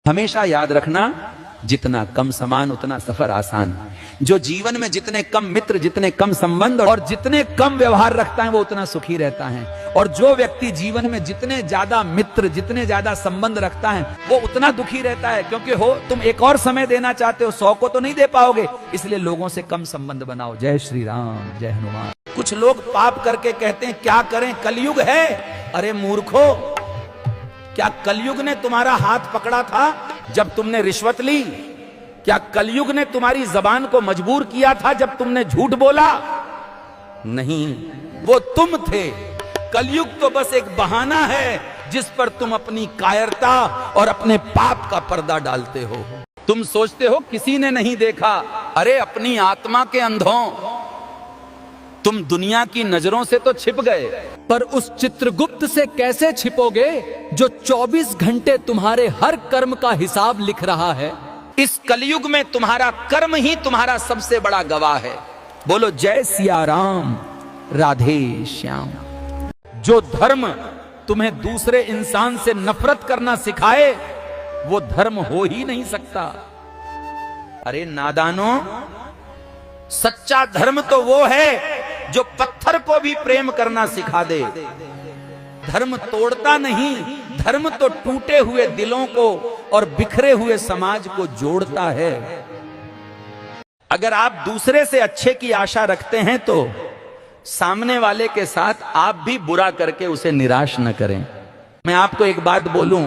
हमेशा याद रखना, जितना कम सामान उतना सफर आसान। जो जीवन में जितने कम मित्र, जितने कम संबंध और जितने कम व्यवहार रखता है वो उतना सुखी रहता है। और जो व्यक्ति जीवन में जितने ज्यादा मित्र, जितने ज्यादा संबंध रखता है वो उतना दुखी रहता है। क्योंकि हो तुम एक और समय देना चाहते हो, 100 को तो नहीं दे पाओगे, इसलिए लोगों से कम संबंध बनाओ। जय श्री राम, जय हनुमान। कुछ लोग पाप करके कहते हैं क्या करें, कलयुग है। अरे मूर्खो, क्या कलयुग ने तुम्हारा हाथ पकड़ा था जब तुमने रिश्वत ली? क्या कलयुग ने तुम्हारी जबान को मजबूर किया था जब तुमने झूठ बोला? नहीं, वो तुम थे। कलयुग तो बस एक बहाना है जिस पर तुम अपनी कायरता और अपने पाप का पर्दा डालते हो। तुम सोचते हो किसी ने नहीं देखा। अरे अपनी आत्मा के अंधों, तुम दुनिया की नजरों से तो छिप गए, पर उस चित्रगुप्त से कैसे छिपोगे जो 24 घंटे तुम्हारे हर कर्म का हिसाब लिख रहा है। इस कलयुग में तुम्हारा कर्म ही तुम्हारा सबसे बड़ा गवाह है। बोलो जय सिया राम, राधे श्याम। जो धर्म तुम्हें दूसरे इंसान से नफरत करना सिखाए वो धर्म हो ही नहीं सकता। अरे नादानो, सच्चा धर्म तो वो है जो पत्थर को भी प्रेम करना सिखा दे। धर्म तोड़ता नहीं, धर्म तो टूटे हुए दिलों को और बिखरे हुए समाज को जोड़ता है। अगर आप दूसरे से अच्छे की आशा रखते हैं तो सामने वाले के साथ आप भी बुरा करके उसे निराश न करें। मैं आपको एक बात बोलूं,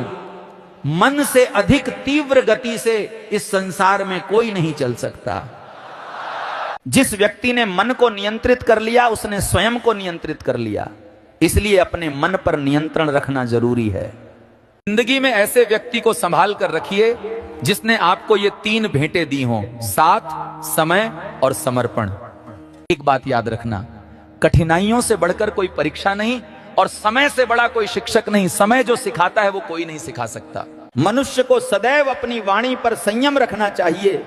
मन से अधिक तीव्र गति से इस संसार में कोई नहीं चल सकता। जिस व्यक्ति ने मन को नियंत्रित कर लिया उसने स्वयं को नियंत्रित कर लिया। इसलिए अपने मन पर नियंत्रण रखना जरूरी है। जिंदगी में ऐसे व्यक्ति को संभाल कर रखिए जिसने आपको ये 3 भेंटें दी हों, साथ, समय और समर्पण। एक बात याद रखना, कठिनाइयों से बढ़कर कोई परीक्षा नहीं और समय से बड़ा कोई शिक्षक नहीं। समय जो सिखाता है वो कोई नहीं सिखा सकता। मनुष्य को सदैव अपनी वाणी पर संयम रखना चाहिए,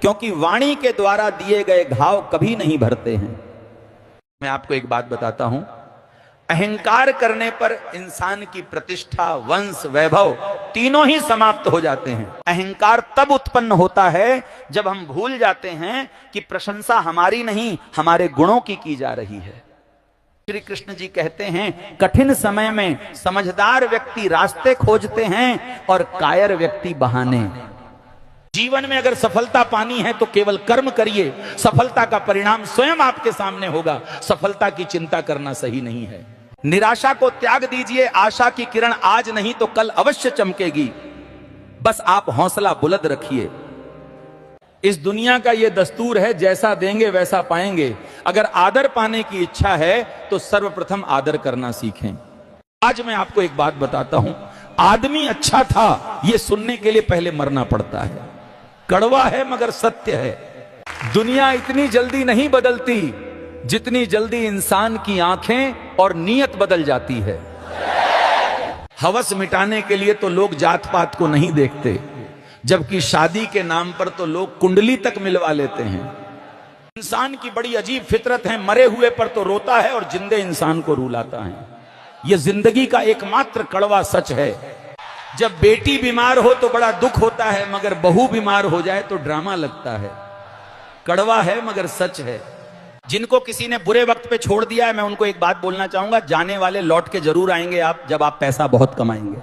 क्योंकि वाणी के द्वारा दिए गए घाव कभी नहीं भरते हैं। मैं आपको एक बात बताता हूं, अहंकार करने पर इंसान की प्रतिष्ठा, वंश, वैभव तीनों ही समाप्त हो जाते हैं। अहंकार तब उत्पन्न होता है जब हम भूल जाते हैं कि प्रशंसा हमारी नहीं हमारे गुणों की जा रही है। श्री कृष्ण जी कहते हैं, कठिन समय में समझदार व्यक्ति रास्ते खोजते हैं और कायर व्यक्ति बहाने। जीवन में अगर सफलता पानी है तो केवल कर्म करिए, सफलता का परिणाम स्वयं आपके सामने होगा। सफलता की चिंता करना सही नहीं है। निराशा को त्याग दीजिए, आशा की किरण आज नहीं तो कल अवश्य चमकेगी। बस आप हौसला बुलंद रखिए। इस दुनिया का यह दस्तूर है, जैसा देंगे वैसा पाएंगे। अगर आदर पाने की इच्छा है तो सर्वप्रथम आदर करना सीखें। आज मैं आपको एक बात बताता हूं, आदमी अच्छा था यह सुनने के लिए पहले मरना पड़ता है। कड़वा है मगर सत्य है। दुनिया इतनी जल्दी नहीं बदलती जितनी जल्दी इंसान की आंखें और नीयत बदल जाती है। हवस मिटाने के लिए तो लोग जात पात को नहीं देखते, जबकि शादी के नाम पर तो लोग कुंडली तक मिलवा लेते हैं। इंसान की बड़ी अजीब फितरत है, मरे हुए पर तो रोता है और जिंदे इंसान को रुलाता है। यह जिंदगी का एकमात्र कड़वा सच है। जब बेटी बीमार हो तो बड़ा दुख होता है, मगर बहू बीमार हो जाए तो ड्रामा लगता है। कड़वा है मगर सच है। जिनको किसी ने बुरे वक्त पे छोड़ दिया है, मैं उनको एक बात बोलना चाहूंगा, जाने वाले लौट के जरूर आएंगे आप, जब आप पैसा बहुत कमाएंगे।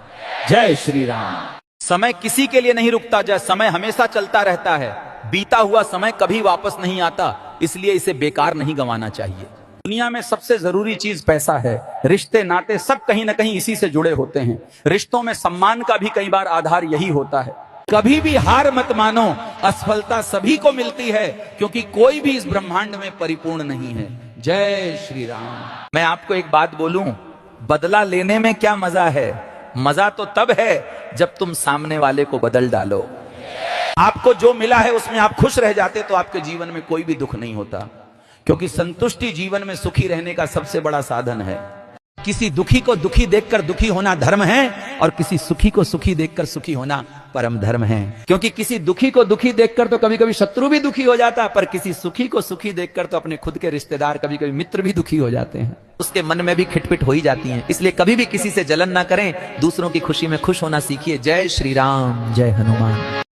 जय श्री राम। समय किसी के लिए नहीं रुकता, जय समय हमेशा चलता रहता है। बीता हुआ समय कभी वापस नहीं आता, इसलिए इसे बेकार नहीं गंवाना चाहिए। दुनिया में सबसे जरूरी चीज पैसा है। रिश्ते नाते सब कहीं ना कहीं इसी से जुड़े होते हैं। रिश्तों में सम्मान का भी कई बार आधार यही होता है। कभी भी हार मत मानो, असफलता सभी को मिलती है, क्योंकि कोई भी इस ब्रह्मांड में परिपूर्ण नहीं है। जय श्री राम। मैं आपको एक बात बोलूं, बदला लेने में क्या मजा है? मजा तो तब है जब तुम सामने वाले को बदल डालो। आपको जो मिला है उसमें आप खुश रह जाते तो आपके जीवन में कोई भी दुख नहीं होता, क्योंकि संतुष्टि जीवन में सुखी रहने का सबसे बड़ा साधन है। किसी दुखी को दुखी देखकर दुखी होना धर्म है और किसी सुखी को सुखी देखकर सुखी होना परम धर्म है। क्योंकि किसी दुखी को दुखी देखकर तो कभी कभी शत्रु भी दुखी हो जाता है, पर किसी सुखी को सुखी देखकर तो अपने खुद के रिश्तेदार, कभी कभी मित्र भी दुखी हो जाते हैं। उसके मन में भी खिटपिट हो ही जाती है। इसलिए कभी भी किसी से जलन ना करें, दूसरों की खुशी में खुश होना सीखिए। जय श्री राम, जय हनुमान।